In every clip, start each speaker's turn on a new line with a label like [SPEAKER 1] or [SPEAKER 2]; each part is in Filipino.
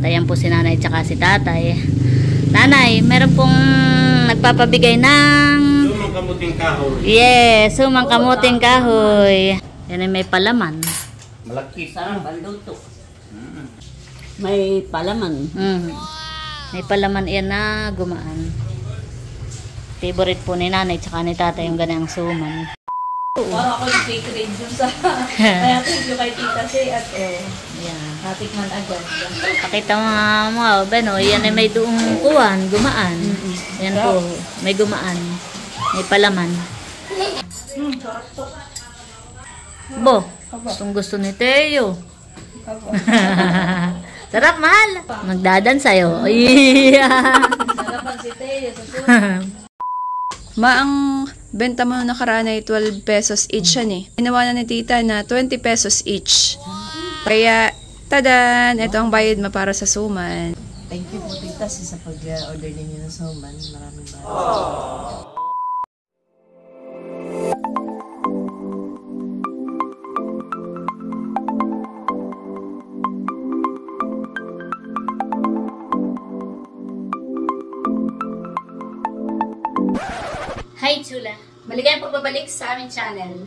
[SPEAKER 1] Ayan po si nanay tsaka si tatay. Nanay, meron pong nagpapabigay ng
[SPEAKER 2] sumang kamuting kahoy.
[SPEAKER 1] yes, sumang kamuting kahoy. Yan ay may palaman.
[SPEAKER 2] Malaki.
[SPEAKER 3] Sarang balduto. May palaman.
[SPEAKER 1] May palaman yan na gumaan. Favorite po ni nanay tsaka ni tatay yung ganang suman.
[SPEAKER 4] Parang ako yung fake grade dun sa kaya thank you kay Tita Si at
[SPEAKER 1] Yan.
[SPEAKER 4] natikman agad.
[SPEAKER 1] Pakita mo, Beno, yan ay may doong kuwan, gumaan. Yan po, may gumaan. May palaman. Bo, gustong gusto ni Teo. Sarap, mahal. Magdadan sa'yo. Yeah.
[SPEAKER 4] Sarapan si Teo sa susunod.
[SPEAKER 5] Ang benta mo nakaraan ay 12 pesos each yan eh. Ginawa na ni tita na 20 pesos each. Kaya, tadan! Ito ang bayad mo para sa suman.
[SPEAKER 3] Thank you po Tita Si sa pag-order ninyo ng suman. Maraming maraming.
[SPEAKER 1] Hi, Chula. Maligayang pagbabalik sa aming channel.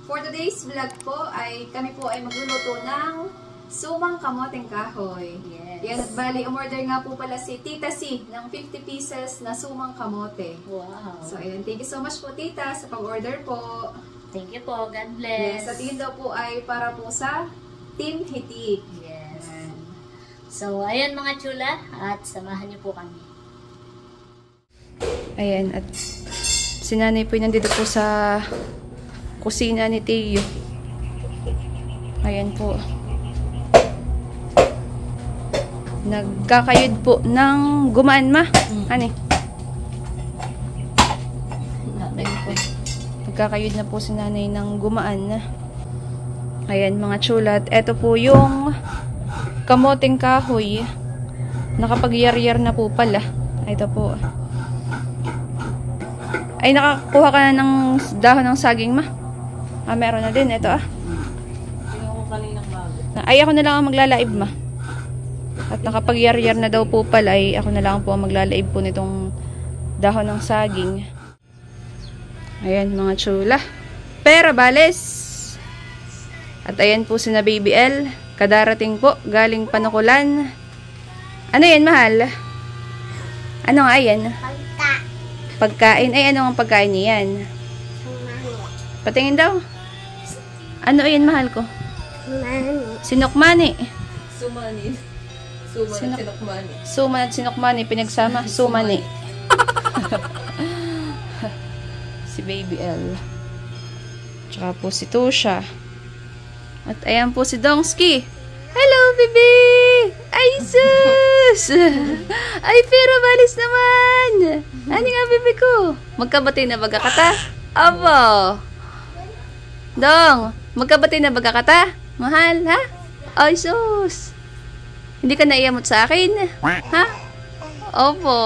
[SPEAKER 5] For today's vlog po ay kami po ay magluluto ng sumang kamoteng kahoy.
[SPEAKER 1] Yes.
[SPEAKER 5] Yan, at bali, umorder nga po pala si Tita Si ng 50 pieces na sumang kamote.
[SPEAKER 1] Wow.
[SPEAKER 5] So, ayun. Thank you so much po, Tita, sa pag-order po.
[SPEAKER 1] Thank you po. God bless.
[SPEAKER 5] Yes, at yun daw po ay para po sa Team Hitik.
[SPEAKER 1] Yes. So, ayan mga chula. At samahan niyo po kami.
[SPEAKER 5] Ayan, at si nanay po nandito po sa kusina ni Teo. Ayan po. Nagkakayod po ng gumaan ma. Hani? Ayan po. Nagkakayod na po si nanay ng gumaan na. Ayan mga chulat. Ito po yung kamoteng kahoy. Nakapagyar-yar na po pala. Ito po. Ay, nakakuha ka na ng dahon ng saging, ma? Ah, meron na din. Ito, ah.
[SPEAKER 3] Tingnan ko kaninang bago.
[SPEAKER 5] Ay, ako na lang ang maglalaib, ma. At nakapagyar-yar na daw po pala, ay ako na lang po ang maglalaib po nitong dahon ng saging. Ayan, mga chula. Pera, bales! At ayan po si na Baby L. Kadarating po, galing Panukulan. Ano yan, mahal? Ano nga yan? Pagkain. Ay, ano ang pagkain niyan? Patingin daw. Ano yan, mahal ko? Sinokmani.
[SPEAKER 4] Sumanin. Sinokmani.
[SPEAKER 5] Suman at sinokmani. Pinagsama. Sumani. Si Baby L. Tsaka po si Tusha. At ayan po si Dongski. Hello, baby! Ay, sus! Ay, pero balis naman! Ano nga, baby ko? Magkabati na baga kata? Abo! Dong, magkabati na baga kata? Mahal, ha? Ay, sus! Hindi ka naiyamot sa akin? Ha? Opo!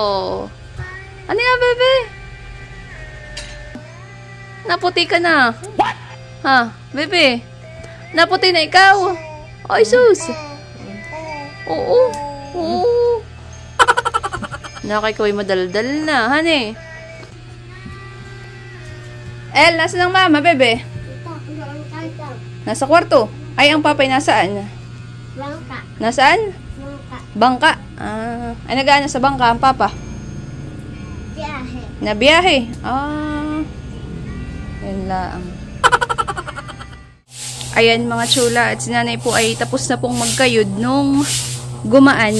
[SPEAKER 5] Ano nga, baby? Naputi ka na. Ha? Baby? Naputi na ikaw? Ay, sus! Oo. Oo. Nakay ko ay madaldal na, honey. El, nasa ng mama, bebe? Nasa kwarto. Ay, ang papay nasaan?
[SPEAKER 6] Bangka.
[SPEAKER 5] Nasaan?
[SPEAKER 6] Bangka.
[SPEAKER 5] Bangka. Ah, ay nag-aano sa bangka ang papa?
[SPEAKER 6] Biyahe.
[SPEAKER 5] Nabiyahe. Ah. Yan lang. Ayan mga chula, at si nanay po ay tapos na pong magkayod nung gumaan.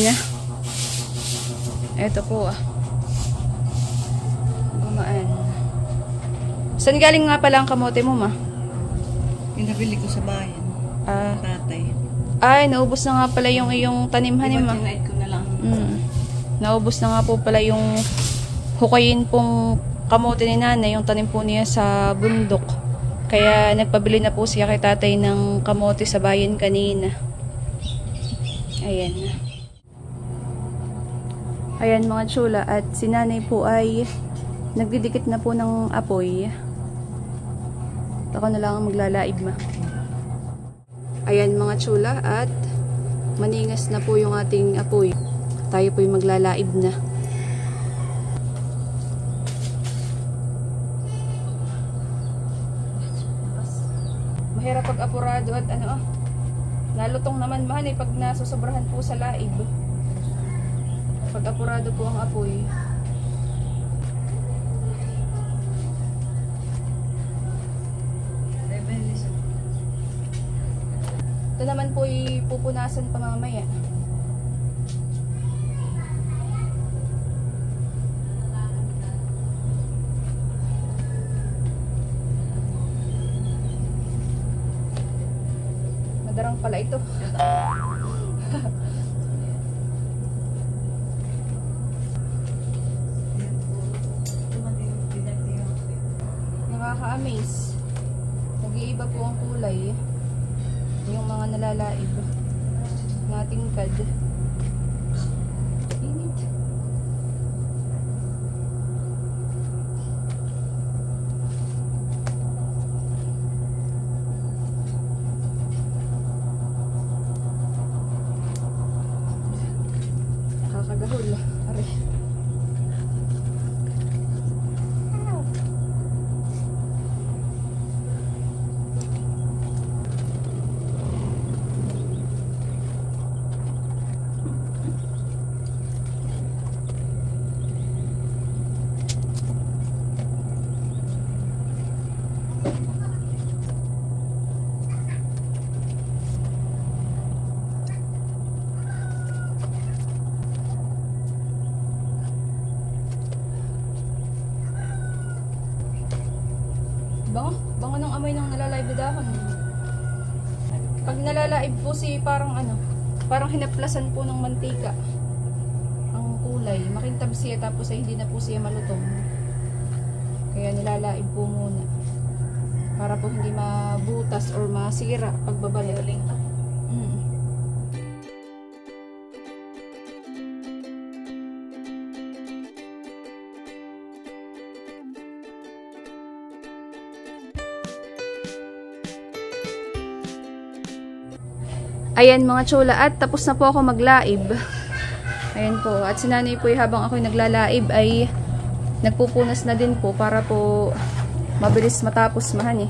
[SPEAKER 5] Eto po ah. Gumaan. Saan galing nga pala ang kamote mo, ma?
[SPEAKER 3] Pinabili ko sa bayan.
[SPEAKER 5] Ah,
[SPEAKER 3] Tatay.
[SPEAKER 5] ay, naubos na nga pala yung iyong tanim-hanim, ma.
[SPEAKER 3] Tinait ko na lang.
[SPEAKER 5] Naubos na nga po pala yung hukayin pong kamote ni nanay, yung tanim po niya sa bundok. Kaya nagpabili na po siya kay tatay ng kamote sa bayan kanina. Ayan. Ayan mga chula, at si nanay po ay nagdidikit na po ng apoy. Ako na lang ang maglalaib, ma. Ayan mga chula, at maningas na po yung ating apoy, tayo po yung maglalaib na. Mahirap pag apurado at nalutong naman man pag nasusobrahan po sa laib. Pag apurado po ang apoy. Ito naman po pupunasan pa mamaya. Madarang pala ito. Nakaka-amaze. Nag-iiba po ang kulay. Yung mga nalalaib na tingkad. Init. Nakakagahol. Aray. Bango ng amoy ng nalalaib na dahon. Pag nalalaib po parang parang hinaplasan po ng mantika ang kulay. Makintab siya tapos ay hindi na po siya malutong. Kaya nilalaib po muna para po hindi mabutas or masira pagbabalik. Ayan mga chula, at tapos na po ako maglaib. Ayan po, at si nanay po habang ako'y naglalaib ay nagpupunas na din po para po mabilis matapos mahani.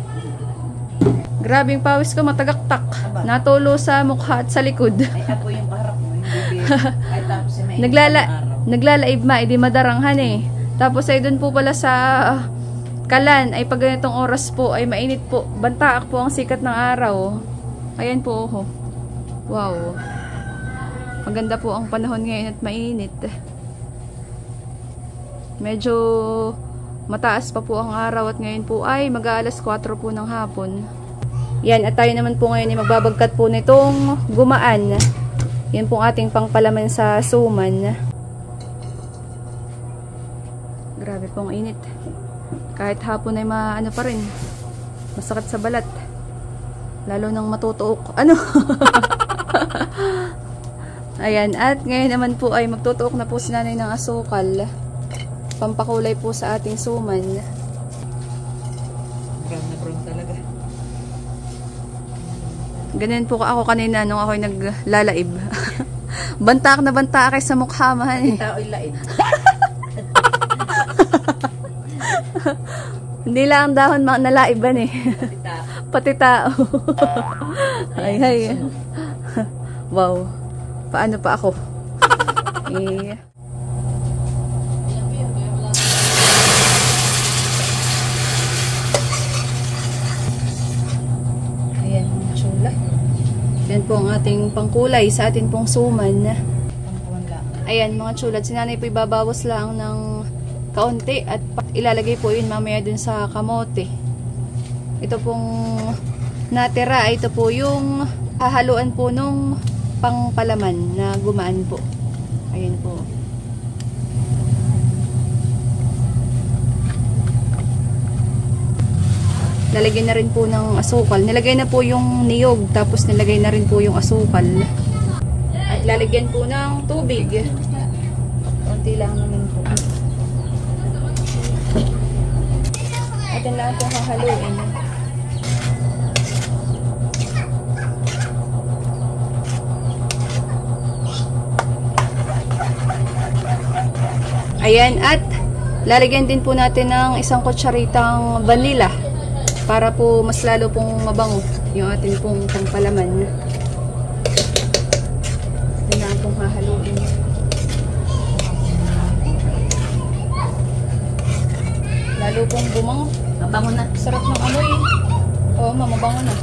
[SPEAKER 5] Grabing pawis ko matagaktak. Natulo sa mukha at sa likod.
[SPEAKER 3] Ay, ako yung kaharap mo. Ay, tapos may
[SPEAKER 5] naglalaib edi madaranghan eh. Tapos ay doon po pala sa Kalan ay pag ganitong oras po ay mainit po. Bantaak po ang sikat ng araw. Ayan po oh. Wow. Maganda po ang panahon ngayon at mainit. Medyo mataas pa po ang araw at ngayon po ay mag-aalas 4 po ng hapon. Yan, at tayo naman po ngayon ay magbabagkat po nitong gumaan. Yan po ating pangpalaman sa suman. Grabe pong init. Kahit hapon ay maano pa rin. Masakit sa balat. Lalo nang matutuok. Ayan, at ngayon naman po ay magtutuok na po si nanay ng asukal. Pampakulay po sa ating suman.
[SPEAKER 3] brown na brown talaga.
[SPEAKER 5] Ganyan po ako kanina nung ako'y naglalaib. Bantak na bantak kay sa mukha mahan eh.
[SPEAKER 3] Tao'y laid.
[SPEAKER 5] Hindi lang dahon nalaiban eh. Pati tao. Ay. Wow. Paano pa ako? Eh. Ayan, chula. Yan po ang ating pangkulay sa ating pong suman. Ayan mga chulad, si nanay po ibabawas lang ng kaunti at ilalagay po yun mamaya dun sa kamote. Ito pong natira, ito po yung hahaluan po nung pangpalaman na gumaan po. Ayan po. Lalagyan na rin po ng asukal. Nilagay na po yung niyog, tapos nilagay na rin po yung asukal. At lalagyan po ng tubig. Konti lang naman po. At yan lang itong hahaluin. Ayan, at lalagyan din po natin ng isang kutsaritang vanilla para po mas lalo pong mabango yung ating pong pampalaman. Ito na pong hahaluin. Lalo pong bumango.
[SPEAKER 1] Mabango na.
[SPEAKER 5] Sarap ng amoy. Oo, mabango na.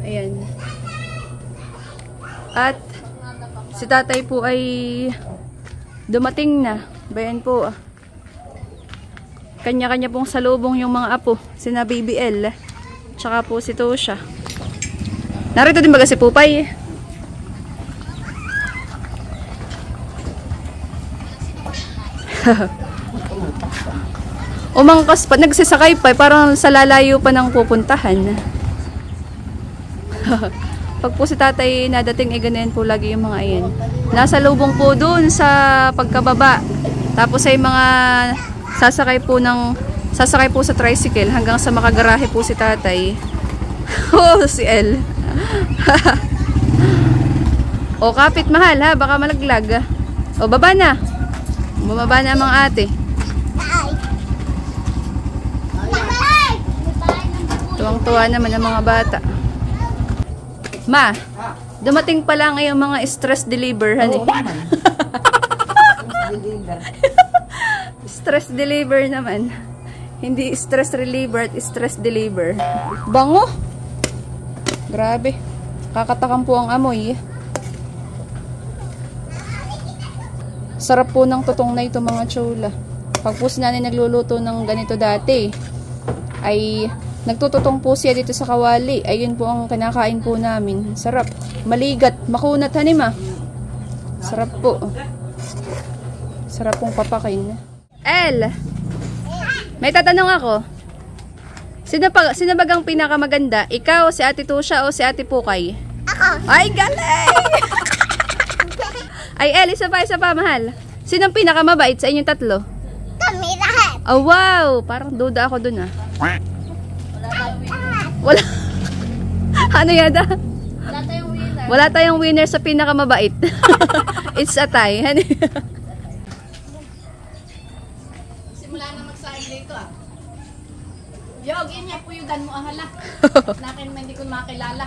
[SPEAKER 5] Ayan. At si tatay po ay dumating na. Bayan po. Kanya-kanya pong salubong yung mga apo. Sina BBL. Tsaka po si Tosha. Narito din baga si Pupay. Umangkas pa. Nagsisakay pa. Parang sa lalayo pa ng pupuntahan. Pag po si tatay nadating, ganyan po lagi yung mga ayan. Nasa lubong po dun sa pagkababa. Tapos ay mga sasakay po sa tricycle hanggang sa makagarahe po si tatay. Oh, si El. O, kapit mahal ha, baka malaglag. O, baba na. Bumaba na mga ate. Tuwang-tuwa naman ang mga bata. Ma, dumating pa lang yung mga stress deliver, honey. Stress deliver naman. Hindi stress reliever at stress deliver. Bango! Grabe. Kakatakam po ang amoy. Sarap po ng tutong na ito mga chula. Pag po si nanay nagluluto ng ganito dati, ay nagtututong po siya dito sa kawali. Ayun po ang kinakain po namin. Sarap. Maligat. Makunat, hanima. Sarap po. Sarap pong papakin. El! May tatanong ako. Sino bagang pinakamaganda? Ikaw, si Ate Tusha, o si Ate Pukay?
[SPEAKER 6] Ako.
[SPEAKER 5] Ay, galing! Ay, El, isa pa, mahal. Sino ang pinakamabait sa inyong tatlo?
[SPEAKER 6] Kami lahat.
[SPEAKER 5] Oh, wow! Parang duda ako dun, ah. Wala. Ano yada?
[SPEAKER 4] Wala tayong winner.
[SPEAKER 5] Wala tayong winner sa pinakamabait. It's a tie.
[SPEAKER 4] Simula na magsaing dito ah. Yog, yun yung puyugan mo ahala. Nakin man hindi ko makilala.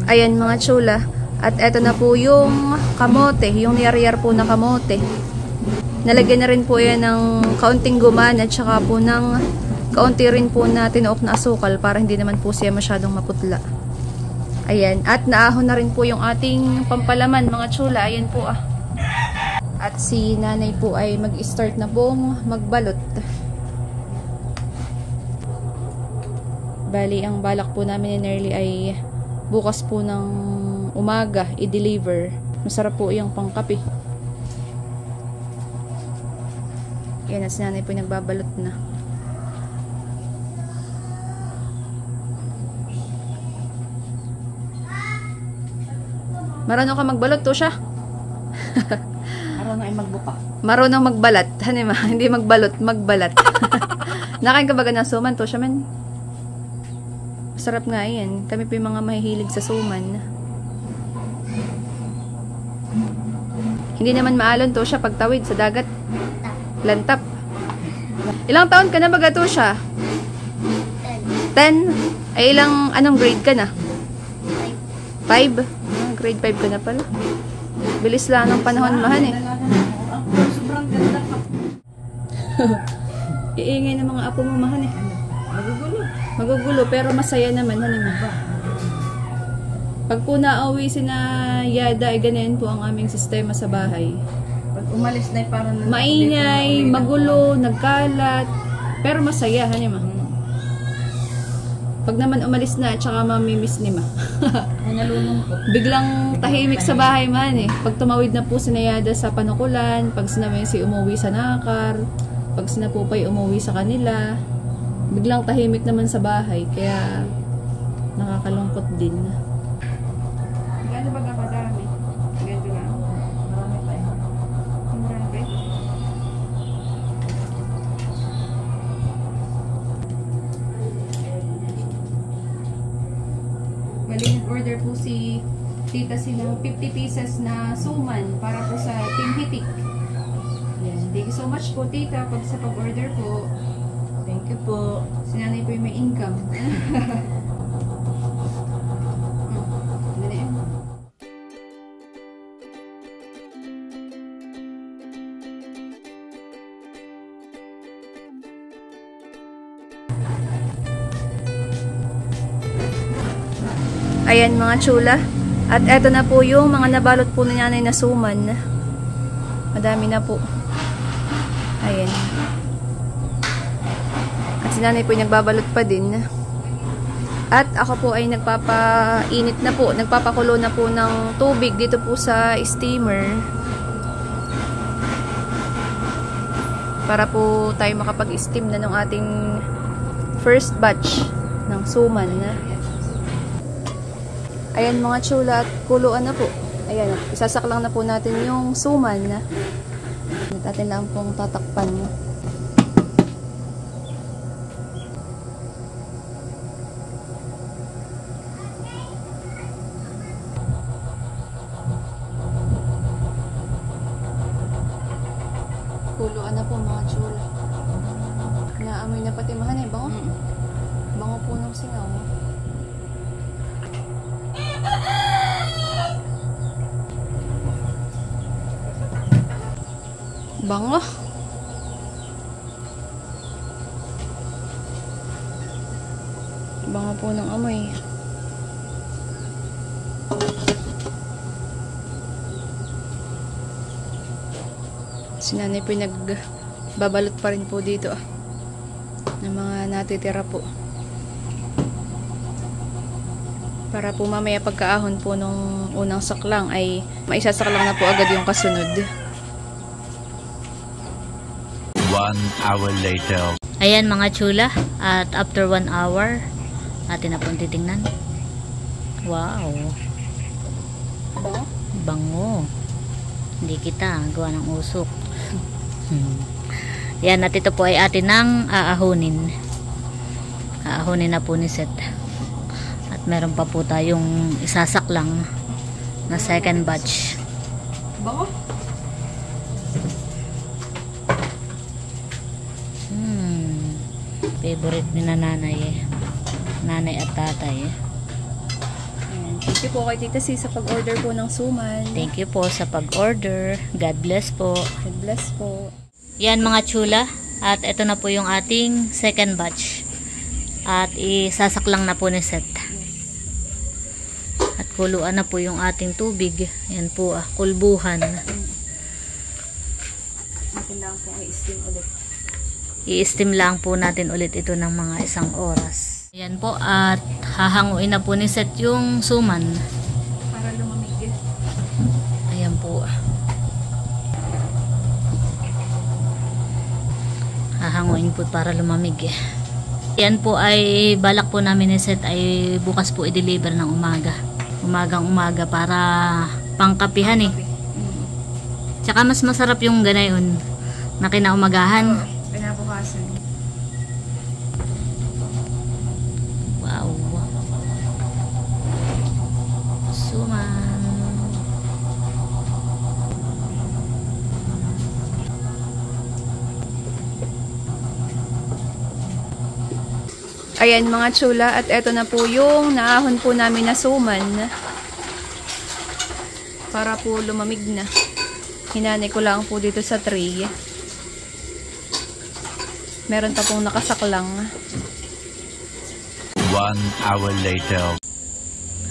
[SPEAKER 5] Ayan mga chula. At eto na po yung kamote. Yung niyar-yar po na kamote. Nalagyan na rin po yan ng kaunting guman at saka po ng kaunti rin po na tinuok na asukal para hindi naman po siya masyadong maputla. Ayan. At naahon na rin po yung ating pampalaman mga chula. Ayan po ah. At si nanay po ay mag-start na pong magbalot. Bali, ang balak po namin ni Nerly ay bukas po ng umaga i-deliver. Masarap po yung pangkape. Yan, si nanay po nagbabalot na. Marunong ka magbalot to siya?
[SPEAKER 3] Marunong ay magbuka.
[SPEAKER 5] Marunong magbalat. Hanima, hindi magbalot, magbalat. Nakain ka baga ng suman to siya man? Masarap nga yan. Kami po yung mga mahihilig sa suman. Hindi naman maalon to siya pagtawid sa dagat. Lantap. Ilang taon ka na baga to siya? 10? Ay anong grade ka na? 5? Grade 5 ka na pala. Bilis lang ng panahon mahan eh.
[SPEAKER 3] Sobrang ganda pa.
[SPEAKER 5] Iingay ng mga apo mo mahan eh. Magugulo pero masaya naman. Pag po nauwi si na Yada, ay ganyan po ang aming sistema sa bahay.
[SPEAKER 3] Pag umalis na parang
[SPEAKER 5] Maingay, magulo, nagkalat, pero masaya, hanima. Pag naman umalis na, tsaka mamimiss ni ma. Biglang tahimik sa bahay man eh. Pag tumawid na po si na Yada sa panukulan, pag sinabi si umuwi sa Nakar, pag sinapupay umuwi sa kanila, biglang tahimik naman sa bahay, kaya nakakalungkot din. Gano ba kadami? Gano lang? Marami pa eh. Marami. Bali, nag-order po si Tita silang 50 pieces na suman para po sa Team Hitik. Yan. Thank you so much po, Tita, sa pag-order po.
[SPEAKER 3] Thank you po.
[SPEAKER 5] Si nanay po yung may income. Ayan mga chula. At eto na po yung mga nabalot po ni nanay na suman. Madami na po. Ayan. At si nanay po yung nagbabalot pa din. At ako po ay nagpapainit na po. Nagpapakulo na po ng tubig dito po sa steamer. Para po tayo makapag-steam na ng ating first batch ng suman. Ayan mga chula, at kuluan na po. Ayan, isasaklang na po natin yung suman. Natin lang pong tatakpan. Kuluan na po mga chula. Naamoy na pati mahanay. Bango? Bango po ng singaw. Bango. Bango po ng amoy. Si nanay po nagbabalot pa rin po dito ng mga natitira po. Para po mamaya pagkaahon po nung unang saklang ay maisasaklang na po agad yung kasunod.
[SPEAKER 7] 1 hour later.
[SPEAKER 1] Ayan mga chula, at after 1 hour, atin na pong titingnan. Wow.
[SPEAKER 5] Bango?
[SPEAKER 1] Bango. Hindi kita, gawa ng usok. Yan, at ito po ay atin nang aahonin. Aahonin na po ni Seth. At meron pa po tayong isasaklang na second batch.
[SPEAKER 5] Bango?
[SPEAKER 1] Favorite ni na nanay eh. Nanay at tatay eh.
[SPEAKER 5] Ayan. Thank you po kay Tita C sa pag-order po ng suman.
[SPEAKER 1] Thank you po sa pag-order. God bless po.
[SPEAKER 5] God bless po.
[SPEAKER 1] Yan mga chula. At ito na po yung ating second batch. At isasaklang na po ni Seth. At kuluan na po yung ating tubig. Yan po kulbuhan.
[SPEAKER 5] Atin lang po ay steam ulit.
[SPEAKER 1] I-steam lang po natin ulit ito ng mga 1 oras. Ayan po, at hahanguin na po ni Seth yung suman.
[SPEAKER 5] Para lumamig.
[SPEAKER 1] Ayan po. Hahanguin po para lumamig. Ayan po ay balak po namin ni Seth ay bukas po i-deliver ng umaga. Umagang-umaga para pangkapihan eh. Tsaka mas masarap yung ganayon na kinaumagahan.
[SPEAKER 5] Pinabukasan.
[SPEAKER 1] Wow. Suman.
[SPEAKER 5] Ayan mga chula, at eto na po yung naahon po namin na suman. Para po lumamig na. Hinanay ko lang po dito sa tray. Meron pa pong nakasaklang.
[SPEAKER 7] 1 hour later.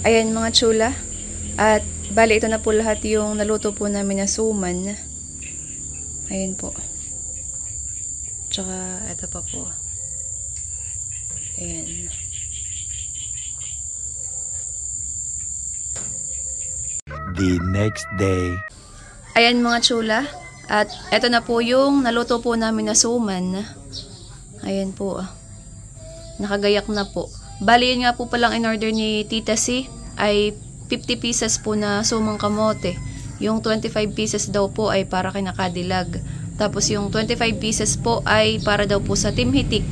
[SPEAKER 5] Ayan mga chula. At bali ito na po lahat yung naluto po namin na suman. Ayan po. Tsaka ito pa po. Ayan.
[SPEAKER 7] The next day.
[SPEAKER 5] Ayan mga chula. At ito na po yung naluto po namin na suman. Ayan po. Nakagayak na po. Bali yun nga po palang in-order ni Tita C ay 50 pieces po na sumang kamote. Yung 25 pieces daw po ay para kay Nakadilag. Tapos yung 25 pieces po ay para daw po sa Team Hitik.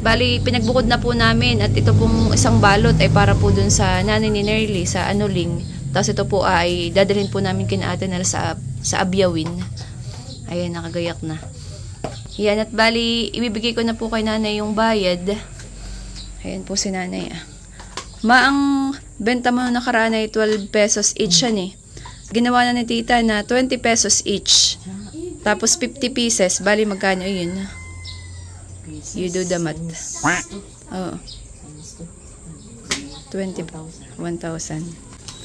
[SPEAKER 5] Bali, pinagbukod na po namin at ito pong isang balot ay para po dun sa nanay ni Nerly sa Anuling. Tapos ito po ay dadalhin po namin kina Ate Nel sa Abyawin. Ayan, nakagayak na. Yan, at bali, ibibigay ko na po kay nanay yung bayad. Ayan po si nanay. Ang benta mo nakaraan ay 12 pesos each yan eh. Ginawa na ni tita na 20 pesos each. Tapos 50 pieces. Bali, magkano yun? You do the math. Oo. 1,000.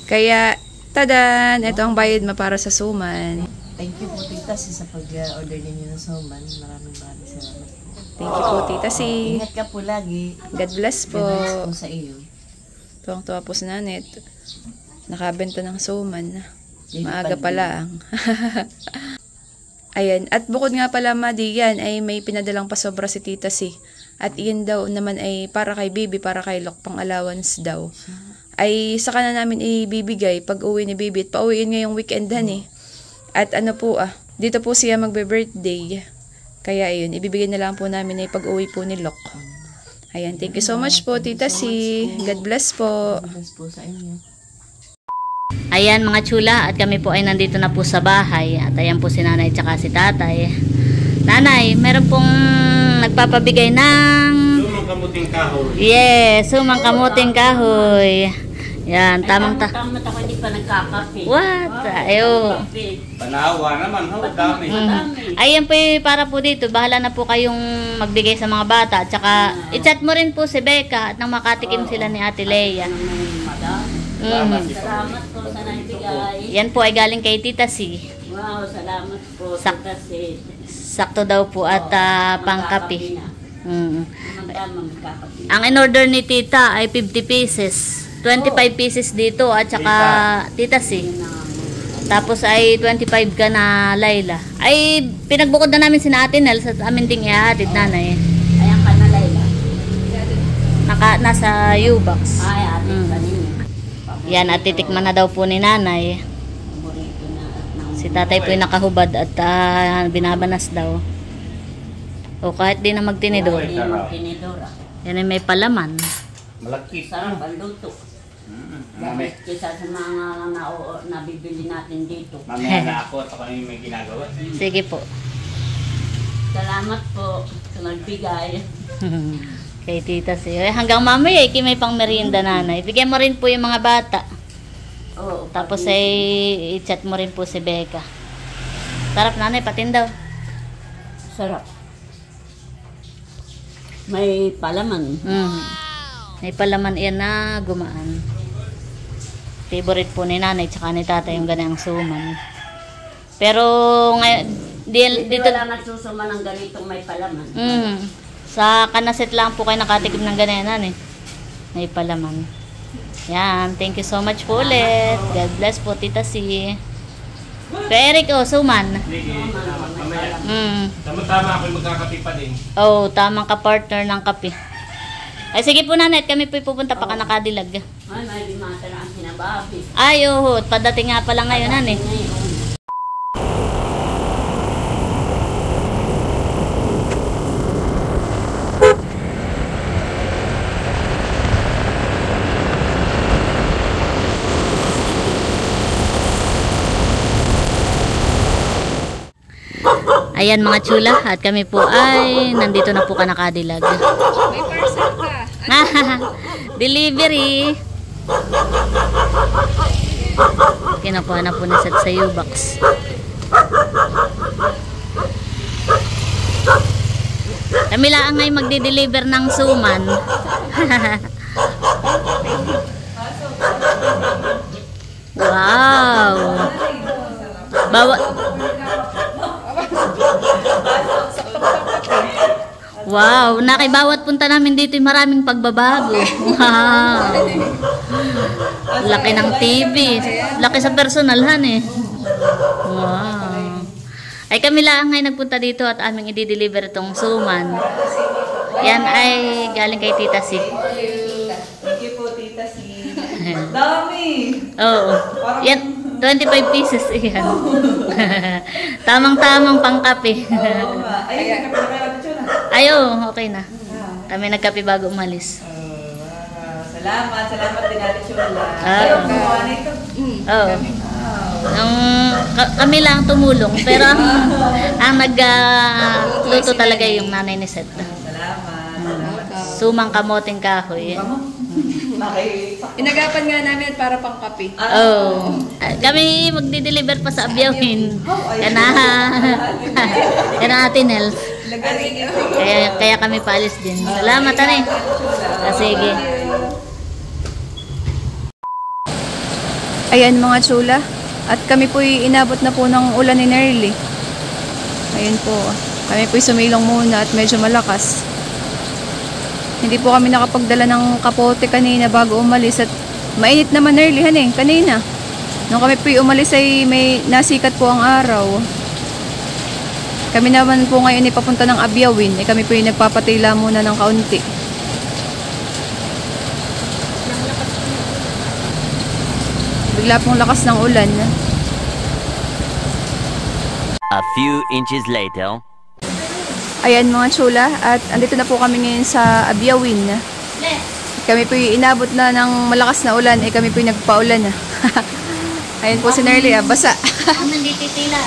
[SPEAKER 5] Kaya, tadan! Ito ang bayad mo para sa suman.
[SPEAKER 3] Thank you po, tita, sa pag-order ninyo ng suman. Maraming salamat.
[SPEAKER 5] Thank you po, Tita Si.
[SPEAKER 3] Ingat ka po lagi.
[SPEAKER 5] God bless po.
[SPEAKER 3] God bless po sa iyo.
[SPEAKER 5] Tuwang-tuwa po si Nanet. Nakabenta ng suman.
[SPEAKER 3] Daily
[SPEAKER 5] Maaga
[SPEAKER 3] pan
[SPEAKER 5] pala ang. Ayan. At bukod nga pala, Madi, yan ay may pinadalang pasobra si Tita Si. At iyan daw naman ay para kay Bibi, para kay Lok, pang allowance daw. Ay saka na namin ibibigay pag uwi ni Bibi. At pauwiin ngayong weekend eh. At ano po dito po siya magbe-birthday. Kaya ayun, ibibigay na lang po namin ay pag-uwi po ni Lok. Ayan, thank you so much po, Tita Si. God bless po.
[SPEAKER 3] God bless po sa inyo.
[SPEAKER 1] Ayan mga chula, at kami po ay nandito na po sa bahay. At ayan po si nanay at si tatay. Nanay, meron pong nagpapabigay ng
[SPEAKER 2] Sumang kamuting kahoy.
[SPEAKER 1] yes, sumang kamuting kahoy. Yan, tamang
[SPEAKER 8] Tama ako, hindi pa nagkakape.
[SPEAKER 1] What? Ayo.
[SPEAKER 2] Panawa naman, dami.
[SPEAKER 1] Ayan po para po dito. Bahala na po kayong magbigay sa mga bata. At saka, i-chat mo rin po si Becca at nang makatikim sila ni Ate Leia.
[SPEAKER 8] Salamat po sa naibigay.
[SPEAKER 1] Yan po ay galing kay Tita Si.
[SPEAKER 8] Wow, salamat po. Kasi
[SPEAKER 1] Sakto daw po at pangkapi.
[SPEAKER 8] magkakape.
[SPEAKER 1] Ang in-order ni Tita ay 50 pieces. 25 pieces dito at saka Tita Si. Tapos ay 25 ka na Laila. Ay pinagbukod na namin si Ate Nel sa amin ding ihahatid nanay.
[SPEAKER 8] Ayan ka na, Layla.
[SPEAKER 1] Nasa U-box.
[SPEAKER 8] Ay, ating kanina.
[SPEAKER 1] Yan at titikman na daw po ni nanay.
[SPEAKER 8] Paborito na at nang
[SPEAKER 1] Si tatay po ay nakahubad at binabanas daw. O kahit di na magtinidor.
[SPEAKER 8] hindi mo tinidora.
[SPEAKER 1] Yan ay may palaman.
[SPEAKER 2] Malaki.
[SPEAKER 8] Sarap ang luto.
[SPEAKER 2] Mamaya
[SPEAKER 8] Kaysa sa mga nabibili natin dito.
[SPEAKER 2] na ako at ako yung may ginagawa.
[SPEAKER 1] Sige po.
[SPEAKER 8] Salamat po sa nagbigay.
[SPEAKER 1] Kay Tita Si. Hanggang mamaya may pang merienda nanay. Bigyan mo rin po yung mga bata.
[SPEAKER 8] Oo,
[SPEAKER 1] Tapos ay i-chat mo rin po si Becca. Sarap nanay, patin daw.
[SPEAKER 8] sarap. May palaman.
[SPEAKER 1] May palaman yan na gumaan. Favorite po ni nanay tsaka ni tatay yung ganang suman. Pero ngayon,
[SPEAKER 8] Dito
[SPEAKER 1] dito
[SPEAKER 8] lang nagsusuma ng ganitong may palaman.
[SPEAKER 1] sa Kanaset lang po kayo nakatikim ng ganayan May palaman. Yan, thank you so much po ulit. God bless po Tita Si. Eric, suman.
[SPEAKER 2] Sige, salamat. Mamaya. Tama-tama ako yung magkakape pa din.
[SPEAKER 1] Oh, tamang ka-partner ng kape. Ay, sige po nanay, kami po pupunta pa ka nakadilag.
[SPEAKER 8] Ay, may limata na ang sinababi.
[SPEAKER 1] Ay, padating nga pala ngayon
[SPEAKER 8] Ngayon.
[SPEAKER 1] Ayan mga chula, at kami po ay nandito na po ka nakadilag.
[SPEAKER 5] May parcel ka.
[SPEAKER 1] Delivery. Kinukuha na po ni Seth sa U-box. Kami lang ay magdi-deliver ng suman. Wow. Wow, nakibawat punta namin dito yung maraming pagbabago. Wow. Laki ng TV. Laki sa personalhan Wow. Ay kami lang ay nagpunta dito at aming i-deliver itong suman. Yan ay galing kay Tita Si.
[SPEAKER 3] Thank you po, Tita Si. Dami!
[SPEAKER 1] Oo. Yan, 25 pieces yan. Tamang-tamang pangkape.
[SPEAKER 3] Ay, kape na kayo, Tito na.
[SPEAKER 1] Ayo, okay na. Kami nagkape bago umalis.
[SPEAKER 3] Salamat Salamat din natin Chula.
[SPEAKER 1] Kami lang tumulong, pero ang nagluto talaga yung nanay ni Seth. Sumang kamoting kahoy.
[SPEAKER 5] Inagapan nga namin para pang kape.
[SPEAKER 1] Kami magdi-deliver pa sa Abyawin. Kana Ate Nels. Kaya kami paalis din. Salamat, Anay. Sige.
[SPEAKER 5] Ayan mga chula. At kami po'y inabot na po ng ulan ni Nerly. Ayun po. Kami po'y sumilong muna at medyo malakas. Hindi po kami nakapagdala ng kapote kanina bago umalis. At mainit naman Nerly kanina. Nung kami po'y umalis ay may nasikat po ang araw. Kami naman po ngayon ay papunta ng Abyawin. Kami po'y nagpapatila muna ng kaunti. Bigla pong lakas ng ulan.
[SPEAKER 9] A few inches later.
[SPEAKER 5] Ayan mga chula, at andito na po kami ngayon sa Abyawin. Kami po inabot na ng malakas na ulan, kami po nagpaulan na. Ayan po si Nerly, basa.
[SPEAKER 1] Hindi titila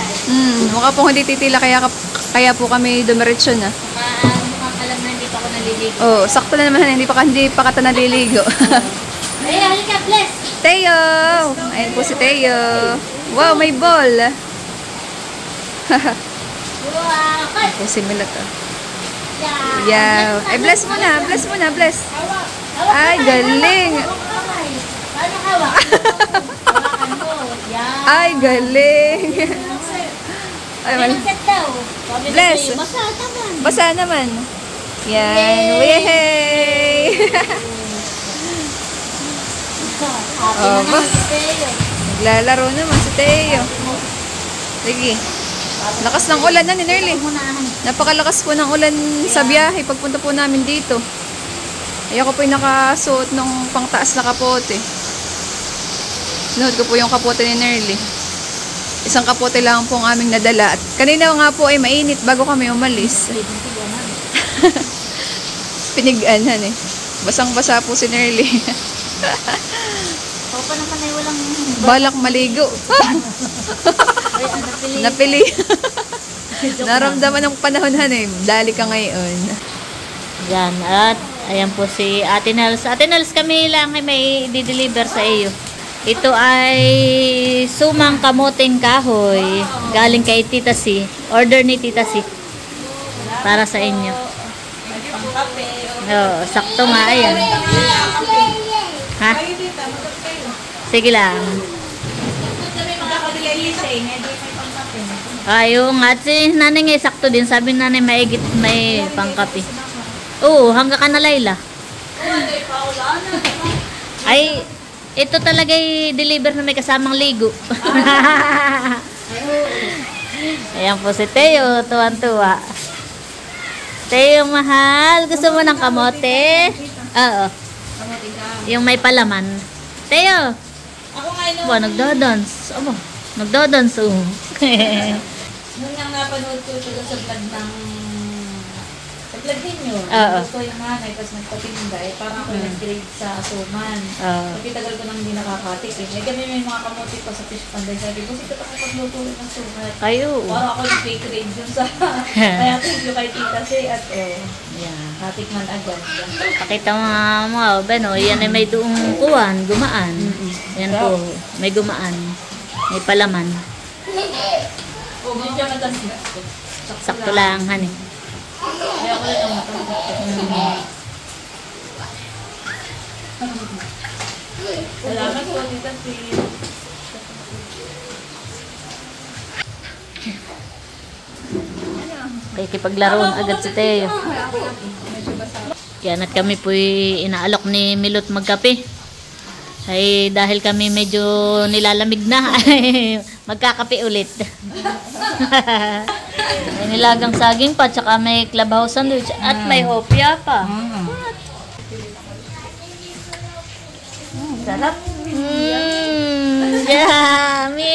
[SPEAKER 5] Mukha po hindi titila, kaya po kami dumiretso na.
[SPEAKER 1] Alam na hindi pa ako naliligo.
[SPEAKER 5] Sakto na naman, hindi pa kata naliligo.
[SPEAKER 1] Halika, bless!
[SPEAKER 5] Teo! Ayan po si Teo. Wow, may ball. Ayan po si Milot. Yeah. Ay, bless mo na, bless. Ay, galing.
[SPEAKER 1] Paano hawak? Hawakan mo. Yan.
[SPEAKER 5] Ay, galing. Ay,
[SPEAKER 1] Set daw.
[SPEAKER 5] Bless.
[SPEAKER 1] Basa naman.
[SPEAKER 5] Basa naman. Yan. Yay! Ba? Naglalaro naman si Teo. Sige. Lakas ng ulan na ni Nerly. Napakalakas po ng ulan sa biyahe pagpunta po namin dito. Ay ako po yung nakasuot ng pangtaas na kapote. Sinuot ko po yung kapote ni Nerly. Isang kapote lang po ang aming nadala. At kanina nga po ay mainit bago kami umalis. Piniganan Basang-basa po si Nerly.
[SPEAKER 1] Pa naman ay walang
[SPEAKER 5] balak maligo. Napili. Naramdaman ng panahon dali ka ngayon.
[SPEAKER 1] Yan, at ayan po si Ate Nels. Ate Nels, kami lang ay may i-deliver sa iyo. Ito ay sumang kamoting kahoy. Galing kay Tita C. Order ni Tita C. Para sa inyo. Sakto nga, ayan. Ha? Sige lang. Yung at si nanay nga sakto din. Sabi nanay maigit may pangkape. Oo, hangga ka na Layla. Ay, ito talaga i-deliver na may kasamang ligo. Ayan po si Teo, tuwan-tuwa. Teo, mahal. Gusto mo ng kamote? Oo. Yung may palaman. Teo! Nagdodance. Nagdodance.
[SPEAKER 3] Nung nang napanood ko ito sa vlog ng vlog ninyo, gusto yung nanay, tapos nagpatinda, parang ako nag-grade sa suman. Pagkitagal ko nang hindi nakakatikim. Kami may mga kamote pa sa fish pan. Sabi ko, sige ako pagluto ng suman.
[SPEAKER 1] Kayo.
[SPEAKER 3] Parang ako yung fake grade dun sa... Kaya thank you kay Tita C at natikman agad.
[SPEAKER 1] Pakita mo, Beno, yan ay may doong kuwan, gumaan. Yan po, may gumaan. May palaman. Sakto lang, honey.
[SPEAKER 3] Salamat po, Tita C.
[SPEAKER 1] Kikipaglaruan agad si Teo. Kaya na't kami po'y inaalok ni Milot magkape. Ay dahil kami medyo nilalamig na, ay magkakape ulit. May nilagang saging pa, tsaka may clubhouse sandwich, at may hopya pa.
[SPEAKER 3] Sarap.
[SPEAKER 1] Yummy!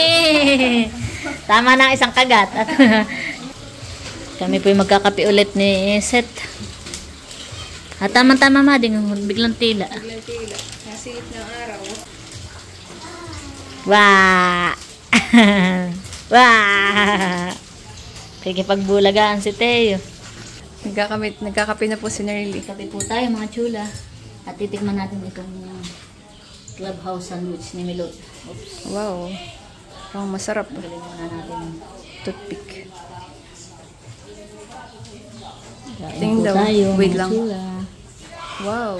[SPEAKER 1] Tama na ang isang kagat. Kami po'y magkakape ulit ni Seth. At tama-tama mading, biglang tila.
[SPEAKER 5] Biglang tila. Nasilip ng araw.
[SPEAKER 1] Wah! Wah! Kikipagbulagaan si Teo.
[SPEAKER 5] Nagkakape na po si Nerly.
[SPEAKER 1] Kape po tayo mga chula. At titikman natin itong clubhouse sandwich ni Milot. Oops.
[SPEAKER 5] Wow. Wow, masarap.
[SPEAKER 1] Galing muna natin.
[SPEAKER 5] Toothpick.
[SPEAKER 1] Kain
[SPEAKER 5] Tingin
[SPEAKER 1] po
[SPEAKER 5] daw.
[SPEAKER 1] tayo
[SPEAKER 5] Wait
[SPEAKER 1] mga
[SPEAKER 5] lang.
[SPEAKER 1] chula.
[SPEAKER 5] Wow.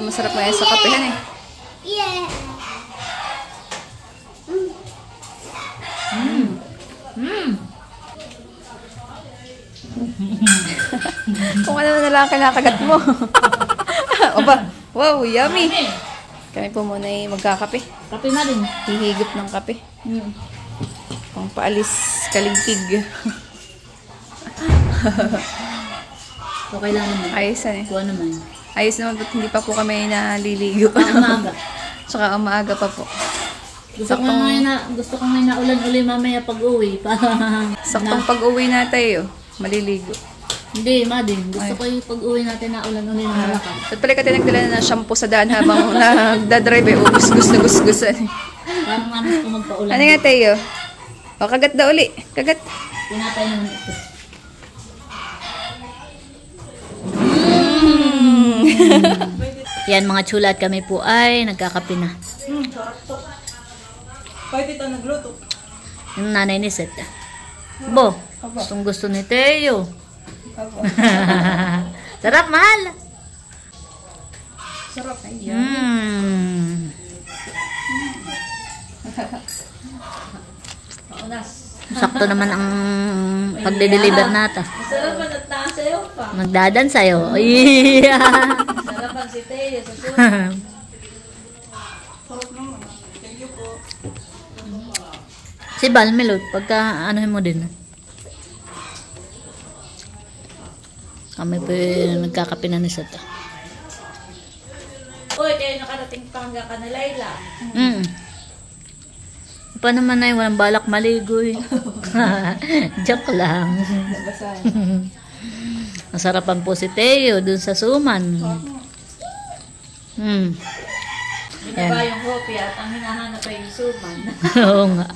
[SPEAKER 5] Masarap na yan sa kapehan eh.
[SPEAKER 6] Yeah.
[SPEAKER 5] Kung ano na lang kinakagat mo. Oba, wow, yummy. Kami po muna ay magkakape.
[SPEAKER 1] Kape na rin.
[SPEAKER 5] Hihigop ng kape. Pang paalis kaligtig.
[SPEAKER 1] Okay lang naman.
[SPEAKER 5] Ayos yan eh.
[SPEAKER 1] Kuha naman.
[SPEAKER 5] Ayos naman ba't hindi pa po kami naliligo.
[SPEAKER 1] Umaga.
[SPEAKER 5] Tsaka umaga pa po.
[SPEAKER 1] Gusto ko ngayon na ulan-uli mamaya pag-uwi.
[SPEAKER 5] Saktong pag-uwi na tayo, maliligo.
[SPEAKER 1] Hindi, mading. Gusto ko yung pag-uwi natin na ulan-uli ng malakas.
[SPEAKER 5] At pala ka tinagdala na shampoo sa daan habang nagdadrive eh. Gustos.
[SPEAKER 1] Parang namin ko magpa-ulan.
[SPEAKER 5] Ano nga tayo? O, kagat daw uli. Kagat.
[SPEAKER 1] Pinatay naman ito. Yan mga chula at kami po ay nagkakape na.
[SPEAKER 5] Kahit ito nagluto.
[SPEAKER 1] Yung nanay ni Seth. Bo, gustong gusto ni Teo. Sarap, mahal.
[SPEAKER 5] Sarap.
[SPEAKER 1] Sakto naman ang pagde-deliver nata.
[SPEAKER 3] Masarap pa nagtaka sa'yo pa.
[SPEAKER 1] Magdadan sa'yo. Yeah.
[SPEAKER 3] Masarapan si Teo sa susunod.
[SPEAKER 1] Si Bal, Milot, pagka anuhin mo din. Kami po nagkakape na ni Seth.
[SPEAKER 3] Uy, kayo nakarating pa hanggang ka na Layla.
[SPEAKER 1] Pa naman ay walang balak maligo eh. Joke lang. Masarapan po si Teo dun sa suman.
[SPEAKER 3] Ito ba yung hopi at ang hinahanap ay yung suman.
[SPEAKER 1] Oo nga.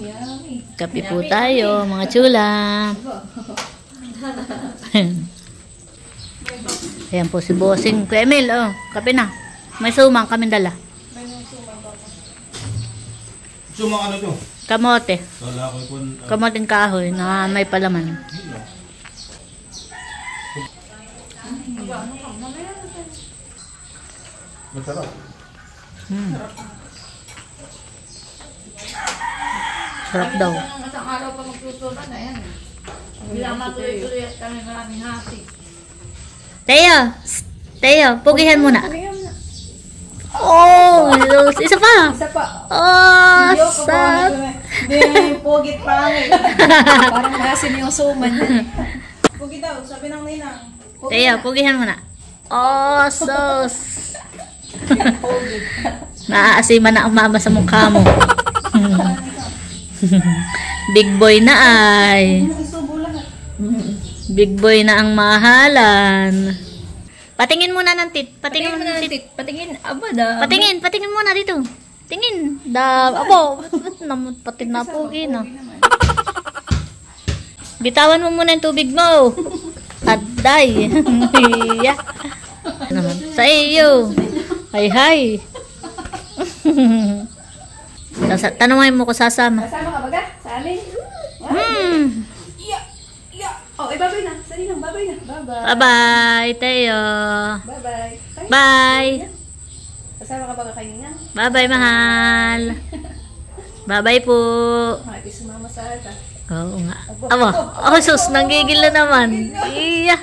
[SPEAKER 3] Yummy.
[SPEAKER 1] Kape po tayo, mga chula. Ayan po si Bossing. Kuya Emil, oh, kape na. May sumang kami dala.
[SPEAKER 2] Sumang ano to?
[SPEAKER 1] Kamote.
[SPEAKER 2] Wala ko ipon.
[SPEAKER 1] Kamoting kahoy na may palaman.
[SPEAKER 2] Masarap.
[SPEAKER 1] Sarap daw.
[SPEAKER 3] Isang araw pa magtutunan na yan. Bilang matuloy-tuloy at kami maraming hati.
[SPEAKER 1] Teo! Teo, pugihan mo na. Oh, isa pa.
[SPEAKER 5] Isa pa.
[SPEAKER 1] Oh, sat.
[SPEAKER 5] Hindi, pugit pangit. Parang maasim yung suman. Pugit daw, sabi ng ninang.
[SPEAKER 1] Teo, pugihan mo na. Oh, sos. Naaasiman na ang mama sa mukha mo. Big boy na ay. Big boy na ang mahalan. Patingin muna ng tit. Patingin muna ng tit.
[SPEAKER 5] Patingin, aba da.
[SPEAKER 1] Patingin muna dito. Tingin. Abo, pati na pugi na. Bitawan mo muna yung tubig mo. Aday. Yeah. Naman. Sa iyo. Hi. Tanungin mo ko sasama.
[SPEAKER 5] Kasama ka baga? Sa amin? Oh, babay na. Sali lang, babay na. Bye-bye.
[SPEAKER 1] Bye-bye, Teo.
[SPEAKER 5] Bye-bye.
[SPEAKER 1] Bye.
[SPEAKER 5] Kasama ka baga kay ninang?
[SPEAKER 1] Bye-bye, mahal. Bye-bye po.
[SPEAKER 5] Makikis sumama sa ata.
[SPEAKER 1] Oo nga. Aba, oh sus, nanggigil na naman. Iya.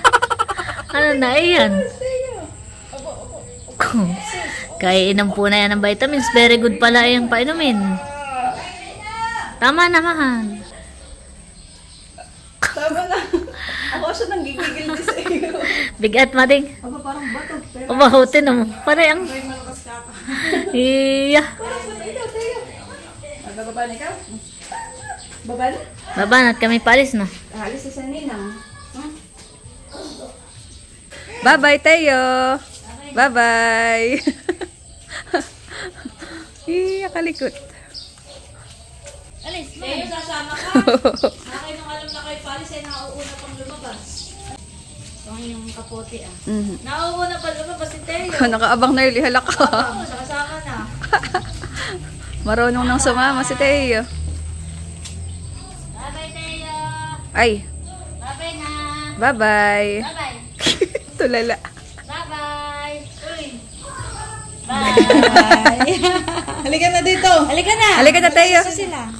[SPEAKER 1] Ano na, iyan. Kaya inom po na yan ng vitamins. Very good pala yung painumin. Tama na, mahal.
[SPEAKER 5] Tama na. Ako siya nanggigigil din sa iyo.
[SPEAKER 1] Bigat, mading.
[SPEAKER 5] Aba, parang bato. Pero
[SPEAKER 1] Umahutin mo. Parang ang...
[SPEAKER 5] may malakas ka pa.
[SPEAKER 1] Iya.
[SPEAKER 5] Parang bato ikaw, tayo. Magbababa na ikaw? Baba na?
[SPEAKER 1] Baba na at kami paalis na.
[SPEAKER 5] Alis sa Ninang. Bye-bye, Teo. Bye-bye. Kalikot.
[SPEAKER 3] Alis, Teo, sasama ka. Nakay nung alam na kayo palis ay nakauuna pang lumabas. Ito ang yung kapote Nauuna pa lumabas si Teo.
[SPEAKER 5] Nakaabang na yung lihalak ko.
[SPEAKER 3] Oo, nakasama na.
[SPEAKER 5] Marunong nang sumama si Teo.
[SPEAKER 3] Bye-bye, Teo.
[SPEAKER 5] Ay,
[SPEAKER 3] Bye-bye na.
[SPEAKER 5] bye-bye.
[SPEAKER 3] Bye-bye.
[SPEAKER 5] Tulala.
[SPEAKER 3] Bye-bye. Uy. Bye.
[SPEAKER 4] Halika na dito.
[SPEAKER 3] Halika na.
[SPEAKER 5] Halika na, Teo.
[SPEAKER 3] Sila.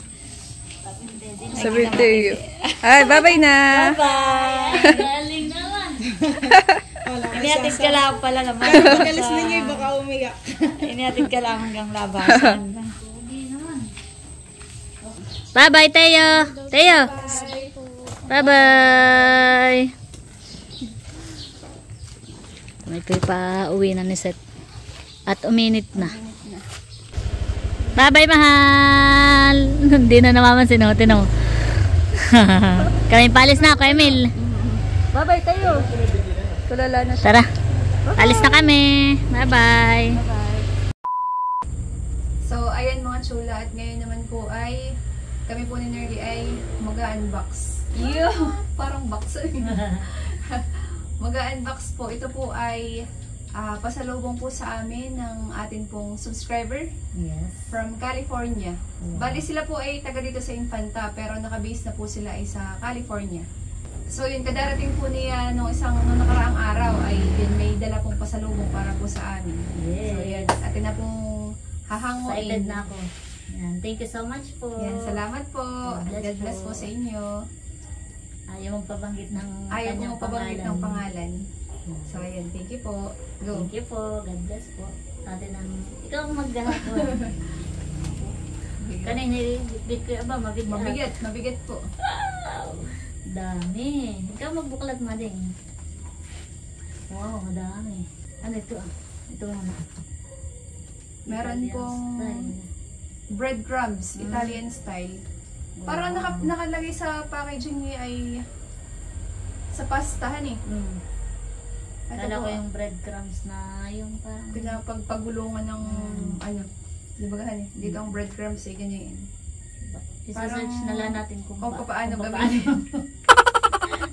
[SPEAKER 5] Sabi Teo. Ay, bye-bye na.
[SPEAKER 3] Bye-bye. Galing naman. Inihatid ka lang pala naman.
[SPEAKER 4] Pagalis ninyo, baka umiyak.
[SPEAKER 3] Inihatid ka lang hanggang labasan.
[SPEAKER 1] Bye-bye, Teo. Teo. Bye-bye. May pa uwi na ni Seth. At uminit na. Bye-bye, mahal. Hindi na namamansin ako. Tinaw. Kami palis na ako, Emil.
[SPEAKER 5] Bye-bye, Teo. Tulala na siya.
[SPEAKER 1] Tara. Alis na kami. Bye-bye.
[SPEAKER 5] So, ayan mga chula. At ngayon naman po ay kami po ni Nerdy ay mag-unbox. Parang box. Mag-unbox po. Ito po ay pasalubong po sa amin ng atin pong subscriber from California. Bali sila po ay taga dito sa Infanta pero nakabase na po sila ay sa California. So yun, kadarating po niya nung nakaraang araw ay yun, may dala pong pasalubong para po sa amin. So yan, atin na pong hahanguin.
[SPEAKER 1] Excited na ako. Yan. Thank you so much po.
[SPEAKER 5] Yan, salamat po. God bless po sa inyo.
[SPEAKER 1] Ayaw mong pabanggit ng
[SPEAKER 5] Ayaw
[SPEAKER 1] kanyang
[SPEAKER 5] mo pabanggit ng pangalan. So ayan, thank you po. Go.
[SPEAKER 1] Thank you po. God bless po. Atin ang ikaw ang magdahap po. Kanina bit ko ba mabigat.
[SPEAKER 5] Mabigat po.
[SPEAKER 1] Dami. Ikaw magbuklat mading. Wow, madami. Ano ito ah? Ito na.
[SPEAKER 5] Meron pong breadcrumbs, Italian style. Parang nakalagay sa packaging niya ay sa pastahan eh.
[SPEAKER 1] Kala ko yung breadcrumbs na yung parang
[SPEAKER 5] pinapagpagulungan ng ano, di ba eh? Dito ang breadcrumbs eh, ganyan.
[SPEAKER 1] Isa-search na lang natin kung
[SPEAKER 5] paano gamitin.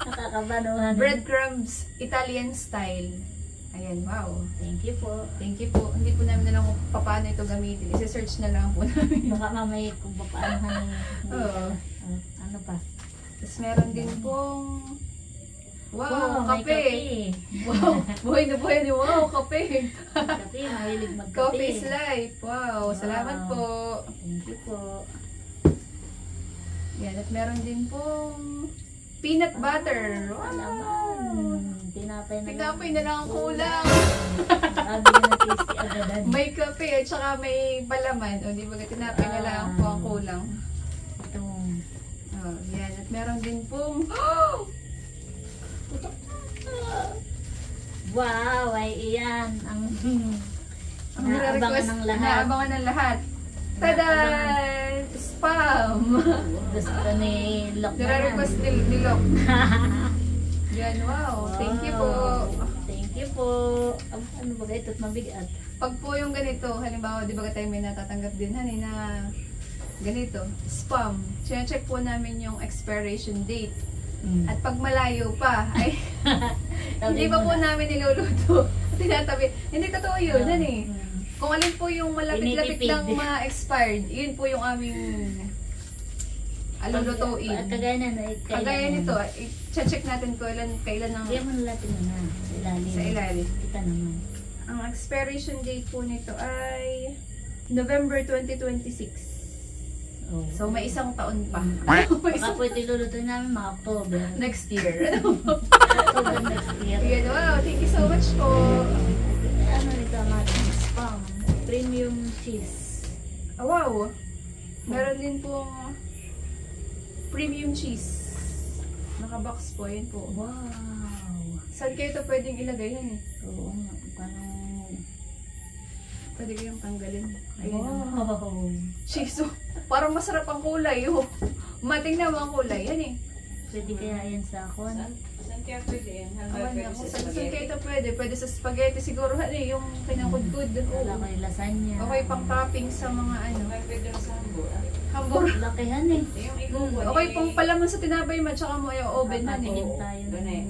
[SPEAKER 1] Nakakabanuhan.
[SPEAKER 5] Breadcrumbs, Italian style. Ayan, wow.
[SPEAKER 1] Thank you po.
[SPEAKER 5] Thank you po. Hindi po namin alam kung paano ito gamitin. Isa-search na lang po namin.
[SPEAKER 1] Baka mamaya kung paano hanin.
[SPEAKER 5] Oo.
[SPEAKER 1] Ano pa?
[SPEAKER 5] Tapos meron din pong wow,
[SPEAKER 1] may
[SPEAKER 5] kape. Wow, buhay na buhay ni wow, kape.
[SPEAKER 1] Kape, mahilig magkape.
[SPEAKER 5] Coffee is life. Wow, salamat po.
[SPEAKER 1] Thank you po.
[SPEAKER 5] Yan, at meron din pong peanut butter. Wow. Tinapay na lang ang kulang. May kape at saka may palaman. O, di ba tinapay na lang po ang kulang.
[SPEAKER 1] Ito.
[SPEAKER 5] Oh, yan, at meron din pong
[SPEAKER 1] wow, ay iyan ang
[SPEAKER 5] naabangan
[SPEAKER 1] ng lahat.
[SPEAKER 5] Naabangan ng lahat. Tada! Spam!
[SPEAKER 1] Gusto ni Lok.
[SPEAKER 5] Nare-request ni Lok. Yan, wow. Thank you po.
[SPEAKER 1] Thank you po. Ano ba ito? Mabigat.
[SPEAKER 5] Pag po yung ganito, halimbawa, di ba tayo may natatanggap din na ganito, spam. Check po namin yung expiration date. At pag malayo pa, ay hindi pa po namin niluluto. Tinatabi. Hindi totoo yun, Kung alin po yung malapit-lapit lang ma-expired, yun po yung aming alulutuin. Kagaya nito, i-check natin kailan ang
[SPEAKER 1] Kaya mo natin na
[SPEAKER 5] sa ilalim.
[SPEAKER 1] Kita naman.
[SPEAKER 5] Ang expiration date po nito ay November 2026. So may isang taon pa.
[SPEAKER 1] Baka pwede luluto namin mga October.
[SPEAKER 5] Next year.
[SPEAKER 1] October next year.
[SPEAKER 5] Yan, wow, thank you so much po.
[SPEAKER 1] Ano nito natin? Spam. Premium cheese.
[SPEAKER 5] Oh, wow. Meron din pong premium cheese. Naka-box po, yun po.
[SPEAKER 1] Wow.
[SPEAKER 5] Saan kayo ito pwedeng ilagay yan
[SPEAKER 1] Oo nga. Paano?
[SPEAKER 5] Pwede kayong tanggalin. Ayun.
[SPEAKER 1] Wow.
[SPEAKER 5] Cheese. Parang masarap ang kulay. Mating na mga kulay. Yan eh.
[SPEAKER 1] Pwede kaya yan sa akon?
[SPEAKER 3] Saan kaya pwede yan?
[SPEAKER 5] Kung saan kayo ito pwede. Pwede sa spaghetti siguro. Yung kinakudkud.
[SPEAKER 1] Wala ko yung lasagna.
[SPEAKER 5] Okay pang topping sa mga ano.
[SPEAKER 3] Pwede na sa hambur.
[SPEAKER 5] Hambur.
[SPEAKER 1] Lakihan eh.
[SPEAKER 3] Yung ikubo.
[SPEAKER 5] Okay pang palaman sa tinapay mo. Tsaka mo yung oven na
[SPEAKER 1] Patingin
[SPEAKER 5] eh.
[SPEAKER 1] tayo ng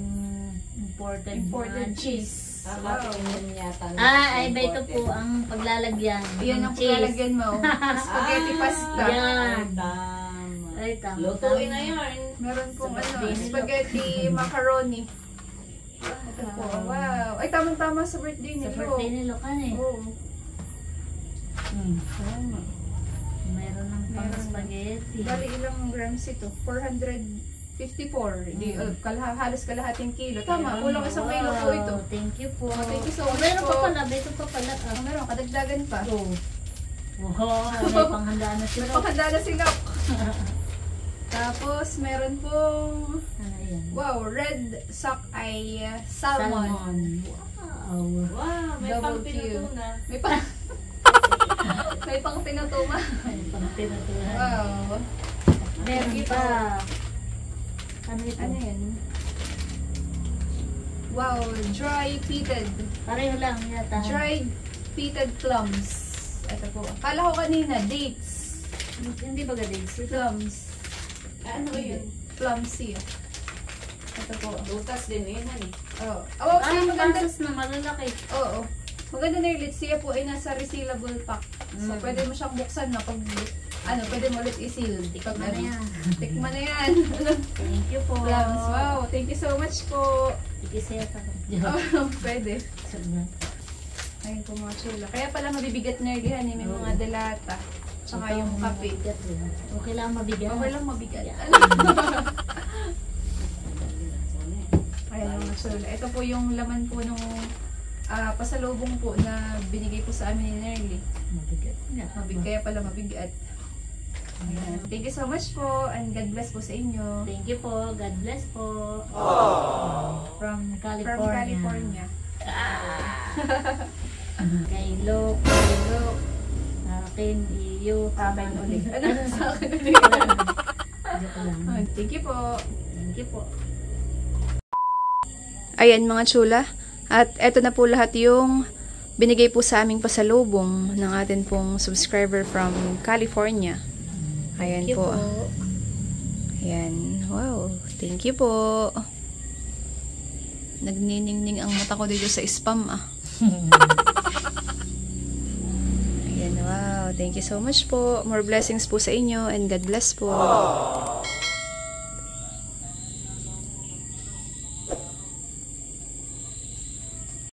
[SPEAKER 5] Imported cheese.
[SPEAKER 3] Yun yata.
[SPEAKER 1] Ay ba ito po ang paglalagyan.
[SPEAKER 5] Yan ang
[SPEAKER 1] Cheese.
[SPEAKER 5] paglalagyan mo. Spaghetti pasta.
[SPEAKER 1] Yan.
[SPEAKER 3] Tama.
[SPEAKER 1] Ay, tama.
[SPEAKER 3] Lutuin na yun.
[SPEAKER 5] Meron pong spaghetti macaroni. Ito po. Wow. Ay, tamang-tama sa birthday
[SPEAKER 1] Sa
[SPEAKER 5] nilo.
[SPEAKER 1] birthday ni Locan eh.
[SPEAKER 5] Oo.
[SPEAKER 1] Tama. Mayroon ng pang spaghetti.
[SPEAKER 5] Bali, ilang grams ito? 454. Halos kalahating kilo. Tama, kulang isang kilo po ito.
[SPEAKER 1] Thank you po.
[SPEAKER 5] Thank you so much
[SPEAKER 1] Meron pa
[SPEAKER 5] po.
[SPEAKER 1] pala, ito pa pala.
[SPEAKER 5] Meron, kadagdagan pa.
[SPEAKER 1] Wow, may panghandaan na sila.
[SPEAKER 5] Paghanda na sila. Tapos, meron pong
[SPEAKER 1] Ano yan?
[SPEAKER 5] wow, red sockeye salmon.
[SPEAKER 1] Wow.
[SPEAKER 3] Wow, may
[SPEAKER 5] Double
[SPEAKER 3] pang
[SPEAKER 5] Q.
[SPEAKER 3] pinutuna.
[SPEAKER 5] May pang may pang tinatuma.
[SPEAKER 1] May pang tinatuhan.
[SPEAKER 5] Wow.
[SPEAKER 1] Meron pa. Ano ito?
[SPEAKER 5] Ano yan? Wow, dry peated.
[SPEAKER 1] Pareho lang yata.
[SPEAKER 5] Dried peated plums. Ito po. Kala ko kanina, dates.
[SPEAKER 1] Hindi ba dates?
[SPEAKER 5] Plums.
[SPEAKER 3] Ano yun?
[SPEAKER 5] Plum seed. Ito po.
[SPEAKER 3] Lutas din yun, honey.
[SPEAKER 5] Oh. Oh,
[SPEAKER 1] Ay,
[SPEAKER 5] maganda.
[SPEAKER 1] maganda na malalaki.
[SPEAKER 5] Oo. Maganda na yung siya po ay nasa resealable pack. So, pwede mo siyang buksan na pag, pwede mo ulit i-seal.
[SPEAKER 1] Tikman na yan.
[SPEAKER 5] Tikman na yan.
[SPEAKER 1] Thank you po.
[SPEAKER 5] Plums. Wow, thank you so much po.
[SPEAKER 1] Ikisaya pa.
[SPEAKER 5] Oh, pwede. Ayun po mga chula. Kaya pala mabibigat na yun, may mga delata. Tsaka yung kape.
[SPEAKER 1] Okay lang mabigat.
[SPEAKER 5] Okay lang mabigat. Ayan mga chula. Ito po yung laman po nung pasalubong po na binigay po sa amin ni Nerly.
[SPEAKER 1] Mabigat.
[SPEAKER 5] Kaya pala mabigat. Ayan. Thank you so much po and God bless po sa inyo.
[SPEAKER 1] Thank you po. God bless po. From California.
[SPEAKER 5] From California.
[SPEAKER 1] Kay Lo. Akin, iyo.
[SPEAKER 5] Akin ulit. Ano sa akin ulit?
[SPEAKER 1] Joke lang.
[SPEAKER 5] Thank you po.
[SPEAKER 1] Thank you po.
[SPEAKER 5] Ayan mga chula. At eto na po lahat yung binigay po sa aming pasalubong ng atin pong subscriber from California. Ayan
[SPEAKER 1] Thank you
[SPEAKER 5] po.
[SPEAKER 1] po.
[SPEAKER 5] Ayan. Wow. Thank you po. Nagniningning ang mata ko dito sa spam Ayan. Wow. Thank you so much po. More blessings po sa inyo and God bless po.